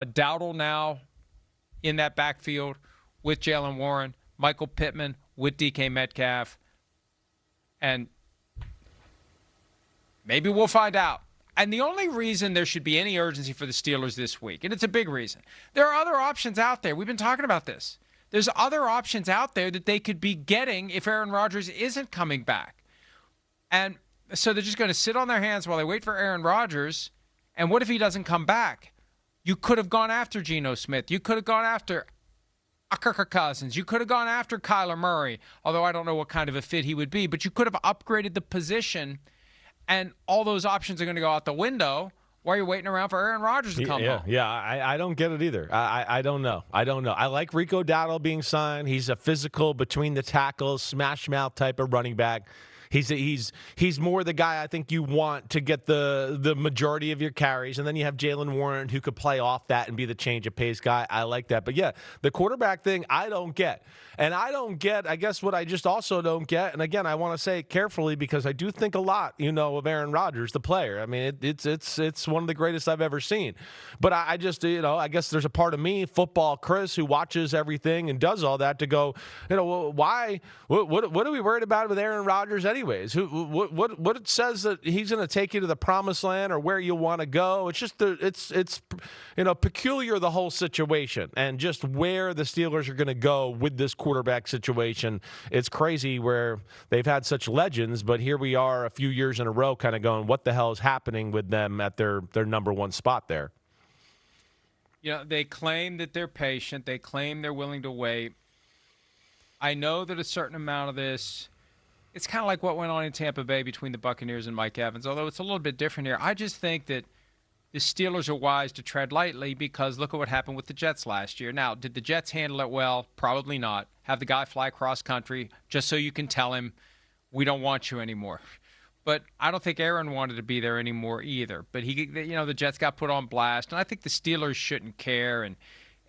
Dowdle now in that backfield with Jalen Warren, Michael Pittman with DK Metcalf, and maybe we'll find out. And the only reason there should be any urgency for the Steelers this week, and it's a big reason, there are other options out there. We've been talking about this. There's other options out there that they could be getting if Aaron Rodgers isn't coming back. And so they're just going to sit on their hands while they wait for Aaron Rodgers. And what if he doesn't come back? You could have gone after Geno Smith. You could have gone after Kirk Cousins. You could have gone after Kyler Murray, although I don't know what kind of a fit he would be. But you could have upgraded the position, and all those options are going to go out the window while you're waiting around for Aaron Rodgers to come home. Yeah, I don't get it either. I don't know. I like Rico Dowdle being signed. He's a physical, between the tackles, smash mouth type of running back. He's more the guy I think you want to get the majority of your carries, and then you have Jalen Warren who could play off that and be the change of pace guy. I like that. But yeah, the quarterback thing I don't get. And I don't get, I guess what I just also don't get, and again, I want to say it carefully because I do think a lot, of Aaron Rodgers, the player. I mean, it's one of the greatest I've ever seen. But I just, I guess there's a part of me, football Chris, who watches everything and does all that to go, why, what are we worried about with Aaron Rodgers anyways? What says that he's going to take you to the promised land or where you want to go? It's just, it's peculiar, the whole situation, and just where the Steelers are going to go with this quarterback situation. It's crazy where they've had such legends, but here we are a few years in a row kind of going, what the hell is happening with them at their number one spot there? They claim that they're patient. They claim they're willing to wait. I know that a certain amount of this, it's kind of like what went on in Tampa Bay between the Buccaneers and Mike Evans, although it's a little bit different here. I just think that the Steelers are wise to tread lightly because look at what happened with the Jets last year. Now, did the Jets handle it well? Probably not. Have the guy fly cross country just so you can tell him, we don't want you anymore. But I don't think Aaron wanted to be there anymore either. But the Jets got put on blast, and I think the Steelers shouldn't care. And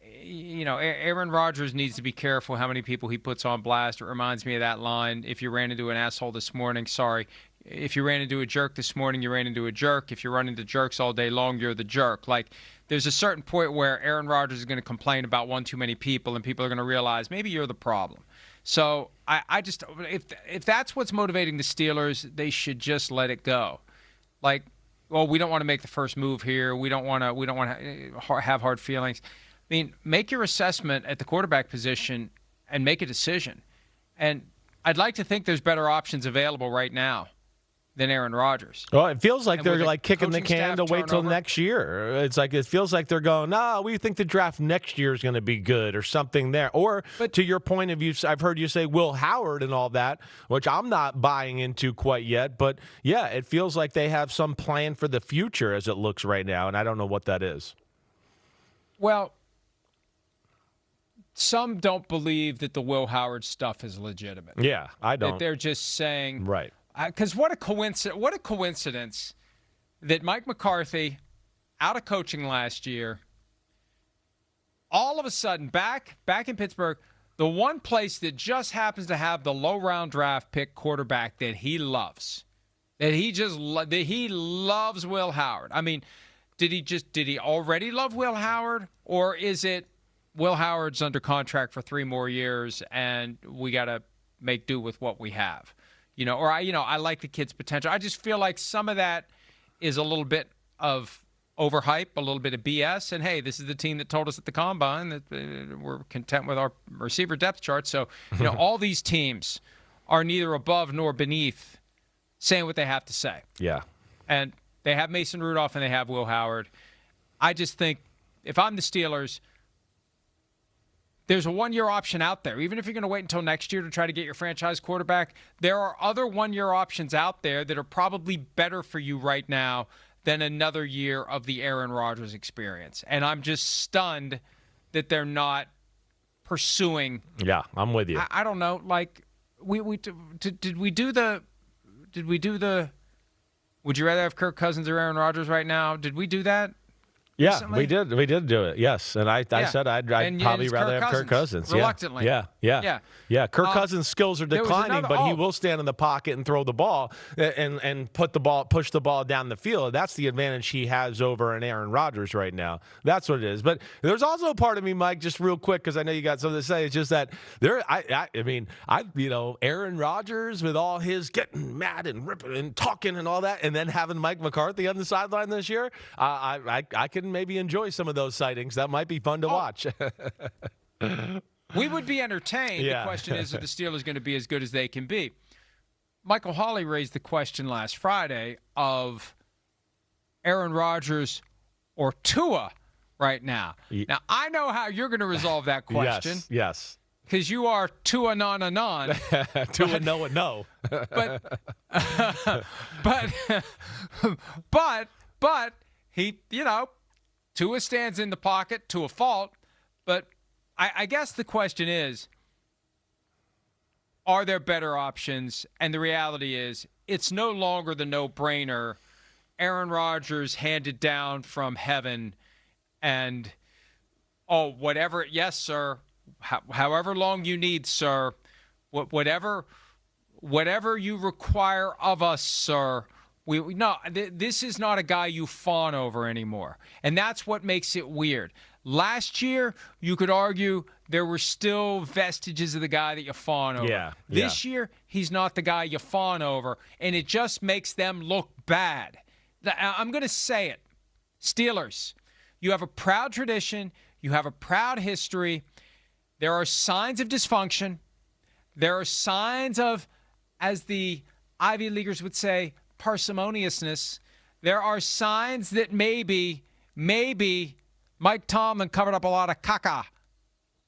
Aaron Rodgers needs to be careful how many people he puts on blast. It reminds me of that line: if you ran into an asshole this morning, sorry. If you ran into a jerk this morning, you ran into a jerk. If you run into jerks all day long, you're the jerk. Like, there's a certain point where Aaron Rodgers is going to complain about one too many people, and people are going to realize maybe you're the problem. So I just, if that's what's motivating the Steelers, they should just let it go. Like, well, we don't want to make the first move here. We don't want to have hard feelings. I mean, make your assessment at the quarterback position and make a decision. And I'd like to think there's better options available right now than Aaron Rodgers. Well, it feels like they're like kicking the can to wait till next year. It's like it feels like they're going, no, we think the draft next year is going to be good or something there. Or to your point of view, I've heard you say Will Howard and all that, which I'm not buying into quite yet. But yeah, it feels like they have some plan for the future as it looks right now, and I don't know what that is. Well, some don't believe that the Will Howard stuff is legitimate. Yeah, I don't. That they're just saying, right. Because what a coincidence that Mike McCarthy, out of coaching last year, all of a sudden back in Pittsburgh, the one place that just happens to have the low-round draft pick quarterback that he loves, that he loves Will Howard. I mean, did he already love Will Howard, or is it Will Howard's under contract for 3 more years and we got to make do with what we have? I like the kid's potential. I just feel like some of that is a little bit of overhype, a little bit of BS. And, hey, this is the team that told us at the Combine that we're content with our receiver depth chart. So, all these teams are neither above nor beneath saying what they have to say. Yeah. And they have Mason Rudolph and they have Will Howard. I just think if I'm the Steelers, there's a 1-year option out there. Even if you're going to wait until next year to try to get your franchise quarterback, there are other 1-year options out there that are probably better for you right now than another year of the Aaron Rodgers experience. And I'm just stunned that they're not pursuing. Yeah, I'm with you. I don't know. Like, did we do the? Would you rather have Kirk Cousins or Aaron Rodgers right now? Did we do that? Yeah, recently? we did do it. Yes, and I said I'd probably rather have Kirk Cousins. Reluctantly. Yeah. Kirk Cousins' skills are declining, but he will stand in the pocket and throw the ball and push the ball down the field. That's the advantage he has over an Aaron Rodgers right now. That's what it is. But there's also a part of me, Mike, just real quick, because I know you got something to say. It's just that Aaron Rodgers with all his getting mad and ripping and talking and all that, and then having Mike McCarthy on the sideline this year, I can maybe enjoy some of those sightings. That might be fun to watch. We would be entertained. Yeah. The question is, are the Steelers going to be as good as they can be? Michael Hawley raised the question last Friday of Aaron Rodgers or Tua right now. Now, I know how you're going to resolve that question. Yes. Because you are Tua non. Tua no. But he, Tua stands in the pocket to a fault. But I guess the question is, are there better options? And the reality is, it's no longer the no-brainer. Aaron Rodgers handed down from heaven, and whatever, yes, sir. However long you need, sir. Whatever you require of us, sir. This is not a guy you fawn over anymore. And that's what makes it weird. Last year, you could argue there were still vestiges of the guy that you fawn over. This year, he's not the guy you fawn over, and it just makes them look bad. I'm going to say it. Steelers, you have a proud tradition. You have a proud history. There are signs of dysfunction. There are signs of, as the Ivy Leaguers would say, parsimoniousness. There are signs that maybe Mike Tomlin covered up a lot of caca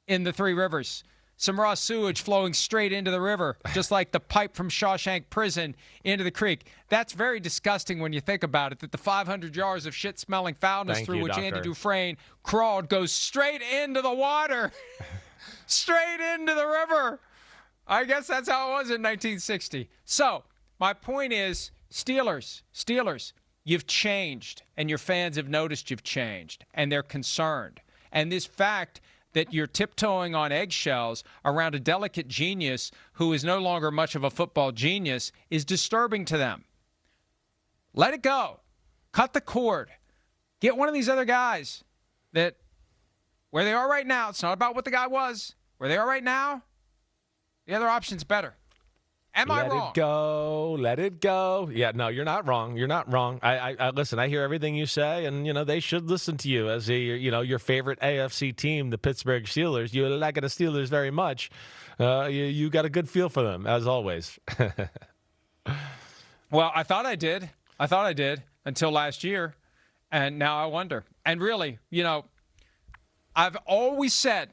in the Three Rivers. Some raw sewage flowing straight into the river, just like the pipe from Shawshank Prison into the creek. That's very disgusting when you think about it, that the 500 yards of shit-smelling foulness through which Andy Dufresne crawled goes straight into the water, straight into the river. I guess that's how it was in 1960. So my point is, Steelers, you've changed, and your fans have noticed you've changed, and they're concerned. And this fact that you're tiptoeing on eggshells around a delicate genius who is no longer much of a football genius is disturbing to them. Let it go. Cut the cord. Get one of these other guys that, where they are right now, it's not about what the guy was. Where they are right now, the other option's better. Am I wrong? Let it go. Yeah, no, you're not wrong. You're not wrong. I listen. I hear everything you say, and they should listen to you as your favorite AFC team, the Pittsburgh Steelers. You like the Steelers very much. You got a good feel for them as always. Well, I thought I did until last year, and now I wonder. And really, I've always said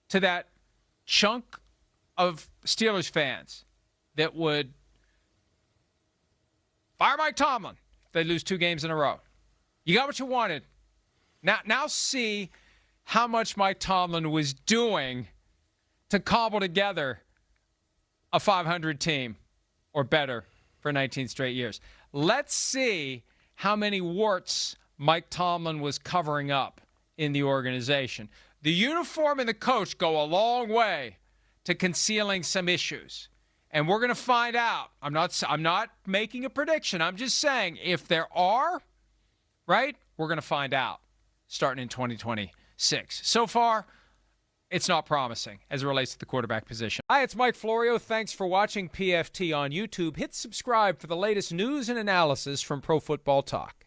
to that chunk of Steelers fans that would fire Mike Tomlin if they lose 2 games in a row. You got what you wanted. Now see how much Mike Tomlin was doing to cobble together a 500 team or better for 19 straight years. Let's see how many warts Mike Tomlin was covering up in the organization. The uniform and the coach go a long way to concealing some issues. And we're going to find out. I'm not making a prediction. I'm just saying if there are, right, we're going to find out starting in 2026. So far, it's not promising as it relates to the quarterback position. Hi, it's Mike Florio. Thanks for watching PFT on YouTube. Hit subscribe for the latest news and analysis from Pro Football Talk.